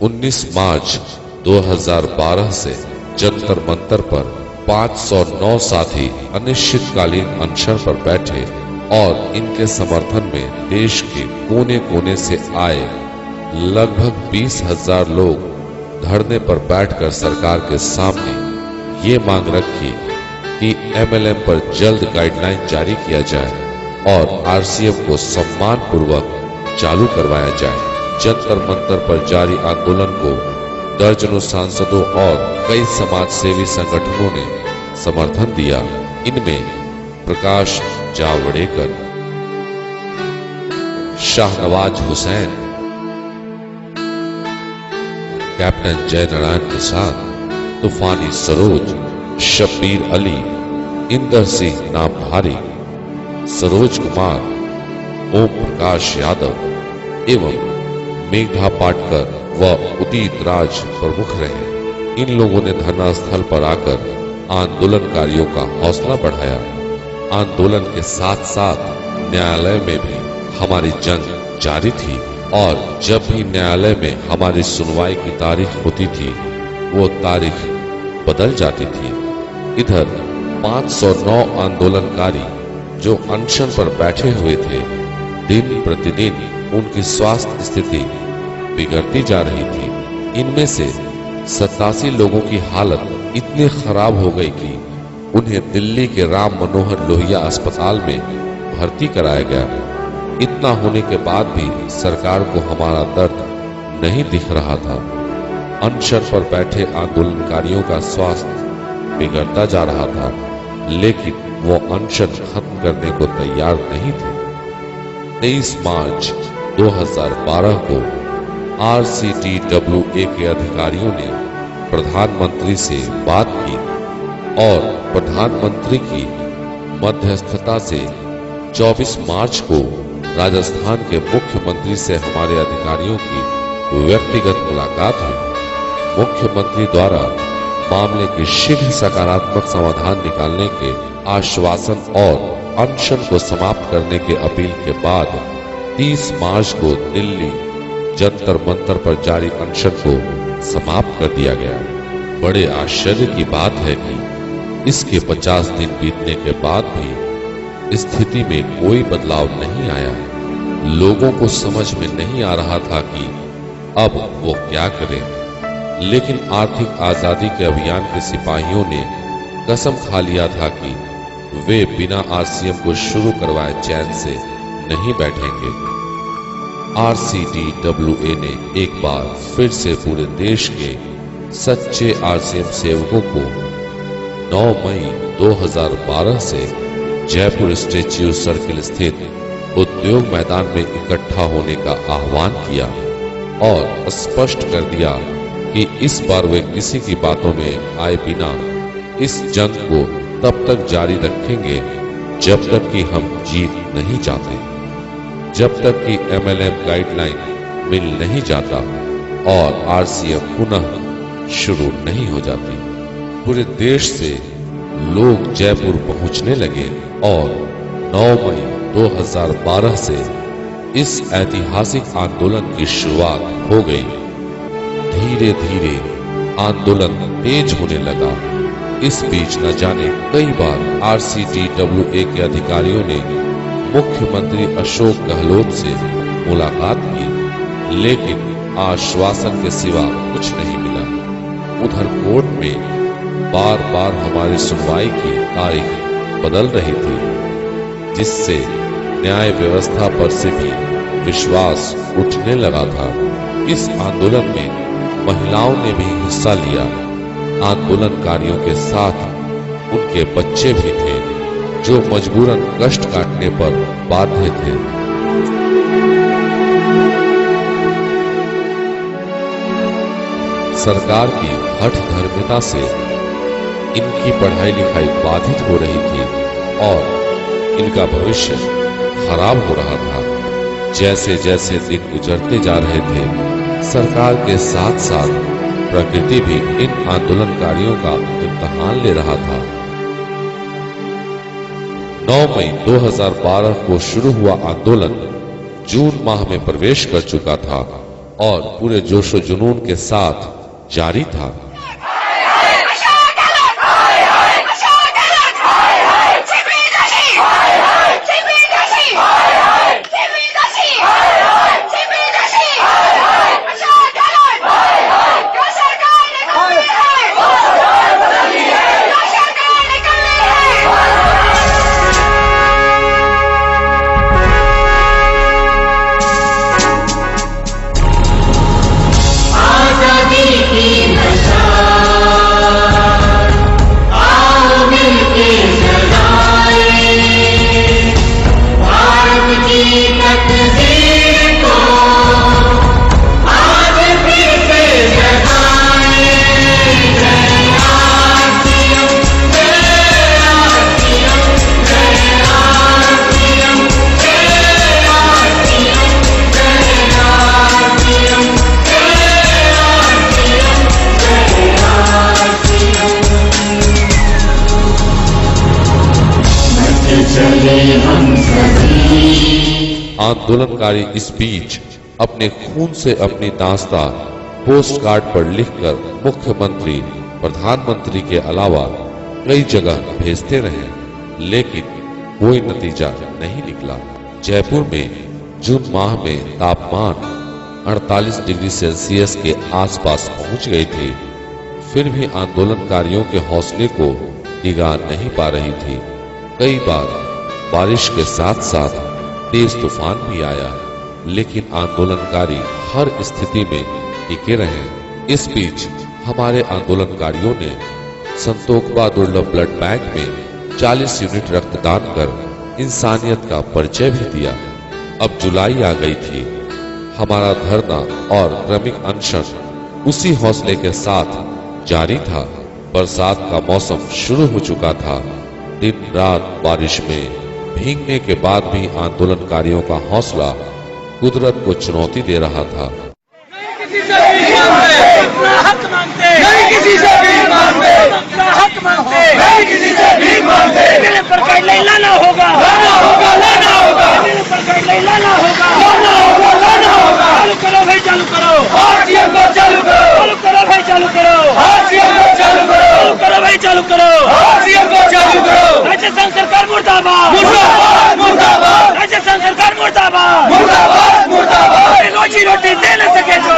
19 मार्च 2012 से जंतर मंतर पर 509 साथी अनिश्चितकालीन अनशन पर बैठे और इनके समर्थन में देश के कोने कोने से आए लगभग 20,000 लोग धरने पर बैठकर सरकार के सामने ये मांग रखी कि एमएलएम पर जल्द गाइडलाइन जारी किया जाए और आरसीएम को सम्मान पूर्वक चालू करवाया जाए। जंतर मंतर पर जारी आंदोलन को दर्जनों सांसदों और कई समाज सेवी संगठनों ने समर्थन दिया। इनमें प्रकाश जावड़ेकर, शाहनवाज हुसैन, कैप्टन जयनारायण प्रसाद, तूफानी सरोज, शब्बीर अली, इंदर सिंह नामधारी, सरोज कुमार, ओम प्रकाश यादव एवं मेघा पाटकर व उदित राज प्रमुख रहे। इन लोगों ने धरना स्थल पर आकर आंदोलनकारियों का हौसला बढ़ाया। आंदोलन के साथ साथ न्यायालय में भी हमारी जंग जारी थी और जब भी न्यायालय में हमारी सुनवाई की तारीख होती थी वो तारीख बदल जाती थी। इधर 509 आंदोलनकारी जो अनशन पर बैठे हुए थे, दिन प्रतिदिन उनकी स्वास्थ्य स्थिति बिगड़ती जा रही थी। इनमें से 87 लोगों की हालत इतनी खराब हो गई कि उन्हें दिल्ली के राम मनोहर लोहिया अस्पताल में भर्ती कराया गया। इतना होने के बाद भी सरकार को हमारा दर्द नहीं दिख रहा था। अनशन पर बैठे आंदोलनकारियों का स्वास्थ्य बिगड़ता जा रहा था, लेकिन वो अनशन खत्म करने को तैयार नहीं थे। 23 मार्च 2012 को RCTWA के अधिकारियों ने प्रधानमंत्री से बात की और प्रधानमंत्री की मध्यस्थता से 24 मार्च को राजस्थान के मुख्यमंत्री से हमारे अधिकारियों की व्यक्तिगत मुलाकात हुई। मुख्यमंत्री द्वारा मामले के शीघ्र सकारात्मक समाधान निकालने के आश्वासन और अनशन को समाप्त करने की अपील के बाद 30 मार्च को दिल्ली जंतर मंतर पर जारी अनशन को समाप्त कर दिया गया। बड़े आश्चर्य की बात है कि इसके 50 दिन बीतने के बाद भी स्थिति में कोई बदलाव नहीं आया। लोगों को समझ में नहीं आ रहा था कि अब वो क्या करें, लेकिन आर्थिक आजादी के अभियान के सिपाहियों ने कसम खा लिया था कि वे बिना आरसीएम को शुरू करवाए चैन से नहीं बैठेंगे। RCTWA ने एक बार फिर से पूरे देश के सच्चे आरसीएम सेवकों को 9 मई 2012 से जयपुर स्टैच्यू सर्किल स्थित उद्योग मैदान में इकट्ठा होने का आह्वान किया और स्पष्ट कर दिया कि इस बार वे किसी की बातों में आए बिना इस जंग को तब तक जारी रखेंगे जब तक कि हम जीत नहीं जाते, जब तक कि एमएलएम गाइडलाइन मिल नहीं जाता और आरसीएम पुनः शुरू नहीं हो जाती। पूरे देश से लोग जयपुर पहुंचने लगे और 9 मई 2012 से इस ऐतिहासिक आंदोलन की शुरुआत हो गई। धीरे धीरे आंदोलन तेज होने लगा। इस बीच न जाने कई बार RCTWA के अधिकारियों ने मुख्यमंत्री अशोक गहलोत से मुलाकात की, लेकिन आश्वासन के सिवा कुछ नहीं मिला। उधर कोर्ट में बार बार हमारी सुनवाई की तारीख बदल रही थी, जिससे न्याय व्यवस्था पर से भी विश्वास उठने लगा था। इस आंदोलन में महिलाओं ने भी हिस्सा लिया। आंदोलनकारियों के साथ उनके बच्चे भी थे जो मजबूरन कष्ट काटने पर बाध्य थे। सरकार की हठधर्मिता से इनकी पढ़ाई लिखाई बाधित हो रही थी और इनका भविष्य खराब हो रहा था। जैसे जैसे दिन गुजरते जा रहे थे, सरकार के साथ साथ प्रकृति भी इन आंदोलनकारियों का इम्तिहान ले रहा था। 9 मई 2012 को शुरू हुआ आंदोलन जून माह में प्रवेश कर चुका था और पूरे जोशो जुनून के साथ जारी था। आंदोलनकारी इस बीच अपने खून से अपनी दास्तां पोस्ट कार्ड पर लिखकर मुख्यमंत्री, प्रधानमंत्री के अलावा कई जगह भेजते रहे, लेकिन कोई नतीजा नहीं निकला। जयपुर में जून माह में तापमान 48 डिग्री सेल्सियस के आसपास पहुंच गई थी, फिर भी आंदोलनकारियों के हौसले को डिगा नहीं पा रही थी। कई बार बारिश के साथ साथ तेज तूफान भी आया, लेकिन आंदोलनकारी हर स्थिति में टिके रहे। इस बीच हमारे आंदोलनकारियों ने संतोखबा दुर्लभ ब्लड बैंक में 40 यूनिट रक्तदान कर इंसानियत का परिचय भी दिया। अब जुलाई आ गई थी। हमारा धरना और क्रमिक अनशन उसी हौसले के साथ जारी था। बरसात का मौसम शुरू हो चुका था। दिन रात बारिश में भीगने के बाद भी आंदोलनकारियों का हौसला कुदरत को चुनौती दे रहा था। राजस्थान सरकार मुर्दाबाद, मुर्दाबाद, मुर्दाबाद। राजस्थान सरकार मुर्दाबाद, मुर्दाबाद, मुर्दाबाद। रोजी रोटी दे न सके जो,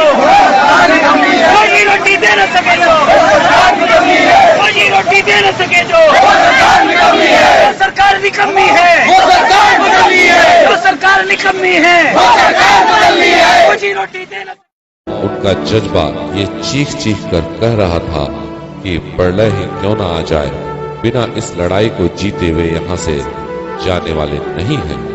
रोजी रोटी दे न सके जो, रोजी रोटी दे न सके जो, सरकार निकम्मी है, जो सरकार निकम्मी है, रोजी रोटी दे न। उनका जज्बा ये चीख चीख कर कह रहा था कि प्रलय ही क्यों ना आ जाए, बिना इस लड़ाई को जीते हुए यहाँ से जाने वाले नहीं हैं।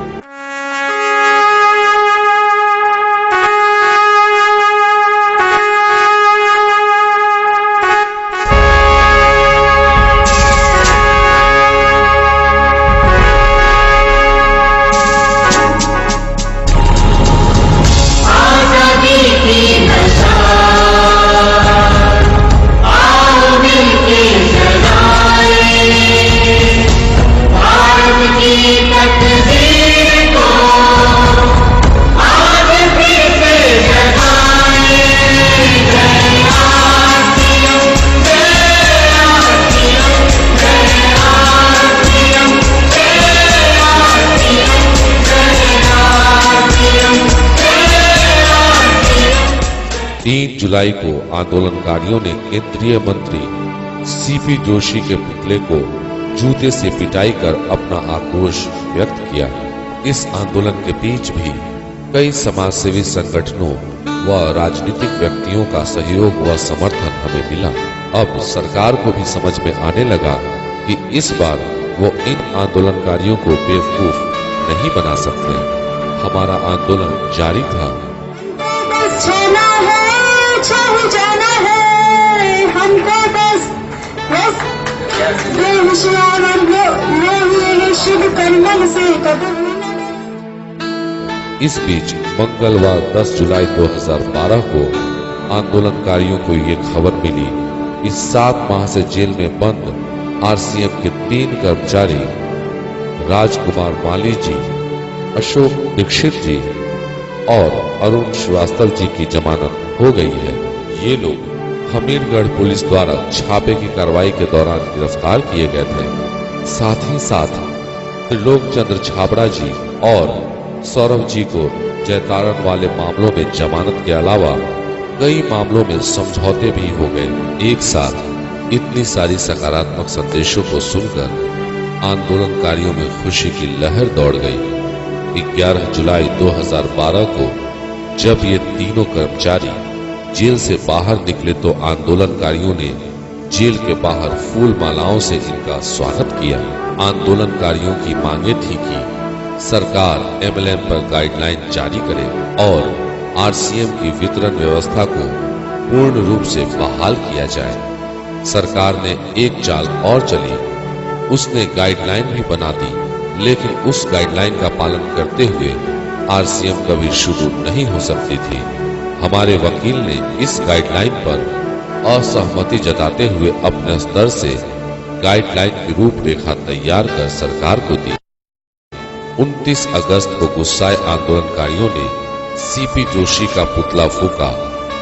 जुलाई को आंदोलनकारियों ने केंद्रीय मंत्री सीपी जोशी के पुतले को जूते से पिटाई कर अपना आक्रोश व्यक्त किया। इस आंदोलन के बीच भी कई समाजसेवी संगठनों व राजनीतिक व्यक्तियों का सहयोग व समर्थन हमें मिला। अब सरकार को भी समझ में आने लगा कि इस बार वो इन आंदोलनकारियों को बेवकूफ नहीं बना सकते। हमारा आंदोलन जारी था। जाना है हमको बस बेहोशियार और शुभ कर्मन से इस बीच मंगलवार 10 जुलाई 2012 को आंदोलनकारियों को ये खबर मिली कि 7 माह से जेल में बंद आरसीएम के 3 कर्मचारी राजकुमार माली जी, अशोक दीक्षित जी, और अरुण श्रीवास्तव जी की जमानत हो गई है। ये लोग हमीरगढ़ पुलिस द्वारा छापे की कार्रवाई के दौरान गिरफ्तार किए गए थे। साथ ही साथ त्रिलोक चंद्र छाबड़ा जी और सौरभ जी को जयतारण वाले मामलों में जमानत के अलावा कई मामलों में समझौते भी हो गए। एक साथ इतनी सारी सकारात्मक संदेशों को सुनकर आंदोलनकारियों में खुशी की लहर दौड़ गई। 11 जुलाई 2012 को जब ये तीनों कर्मचारी जेल से बाहर निकले तो आंदोलनकारियों ने जेल के बाहर फूल मालाओं से इनका स्वागत किया। आंदोलनकारियों की मांगे थी कि सरकार MLN पर गाइडलाइन जारी करे और RCM की वितरण व्यवस्था को पूर्ण रूप से बहाल किया जाए। सरकार ने एक चाल और चली, उसने गाइडलाइन भी बना दी, लेकिन उस गाइडलाइन का पालन करते हुए RCM कभी शुरू नहीं हो सकती थी। हमारे वकील ने इस गाइडलाइन पर असहमति जताते हुए अपने स्तर से गाइडलाइन की रूपरेखा तैयार कर सरकार को दी। 29 अगस्त को गुस्साए आंदोलनकारियों ने CP जोशी का पुतला फूका।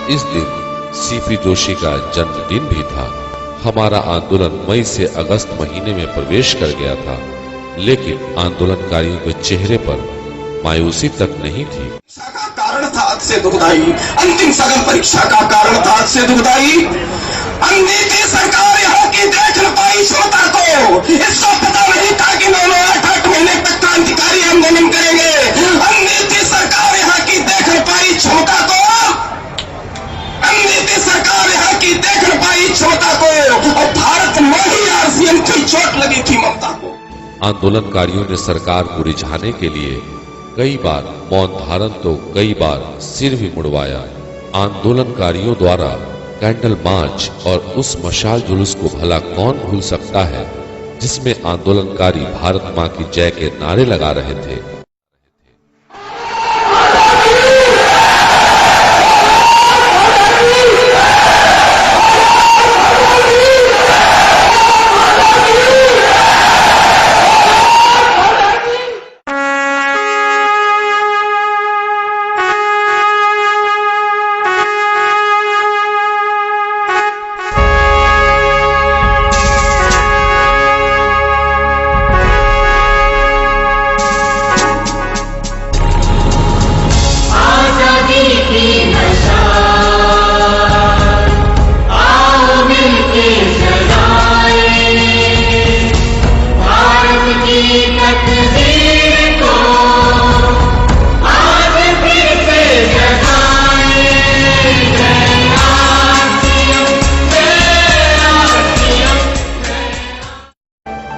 इस दिन CP जोशी का जन्मदिन भी था। हमारा आंदोलन मई से अगस्त महीने में प्रवेश कर गया था, लेकिन आंदोलनकारियों के चेहरे पर मायूसी तक नहीं थी। का कारण था आज से दुखदाई, अंतिम सघन परीक्षा का कारण था आज से दुखदाई। अननीति सरकार यहाँ की देख न पाई क्षमता को, इसको पता नहीं था कि 9-8 महीने तक क्रांतिकारी आंदोलन करेंगे। अननीति सरकार यहाँ की देख न पाई क्षमता को, अननीति सरकार यहाँ की देख न पाई क्षमता को, और भारत में ही RCM की चोट लगी थी ममता को। आंदोलनकारियों ने सरकार को रिझाने के लिए कई बार मौन धारण तो कई बार सिर भी मुड़वाया। आंदोलनकारियों द्वारा कैंडल मार्च और उस मशाल जुलूस को भला कौन भूल सकता है, जिसमें आंदोलनकारी भारत मां की जय के नारे लगा रहे थे।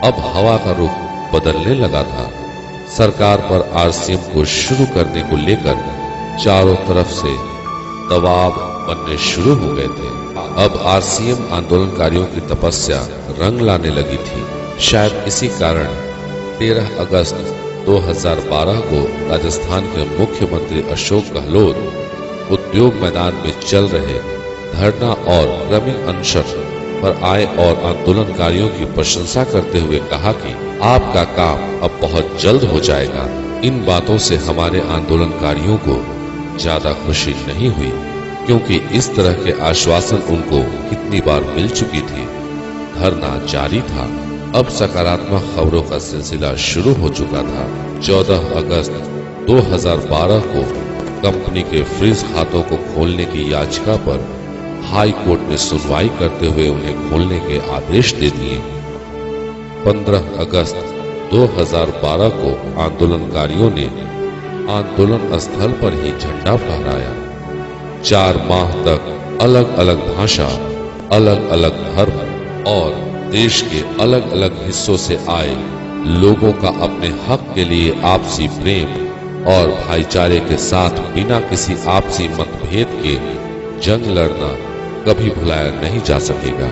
अब हवा का रुख बदलने लगा था। सरकार पर RCM को शुरू करने को लेकर चारों तरफ से दबाव बनने शुरू हो गए थे। अब RCM आंदोलनकारियों की तपस्या रंग लाने लगी थी। शायद इसी कारण 13 अगस्त 2012 को राजस्थान के मुख्यमंत्री अशोक गहलोत उद्योग मैदान में चल रहे धरना और क्रमिक अनशन पर आए और आंदोलनकारियों की प्रशंसा करते हुए कहा कि आपका काम अब बहुत जल्द हो जाएगा। इन बातों से हमारे आंदोलनकारियों को ज्यादा खुशी नहीं हुई, क्योंकि इस तरह के आश्वासन उनको कितनी बार मिल चुकी थी। धरना जारी था। अब सकारात्मक खबरों का सिलसिला शुरू हो चुका था। 14 अगस्त 2012 को कंपनी के फ्रीज खातों को खोलने की याचिका पर हाई कोर्ट ने सुनवाई करते हुए उन्हें खोलने के आदेश दे दिए। 15 अगस्त 2012 को आंदोलनकारियों ने आंदोलन स्थल पर ही झंडा फहराया। 4 माह तक अलग अलग भाषा, अलग अलग धर्म और देश के अलग अलग हिस्सों से आए लोगों का अपने हक के लिए आपसी प्रेम और भाईचारे के साथ बिना किसी आपसी मतभेद के जंग लड़ना कभी भुलाया नहीं जा सकेगा।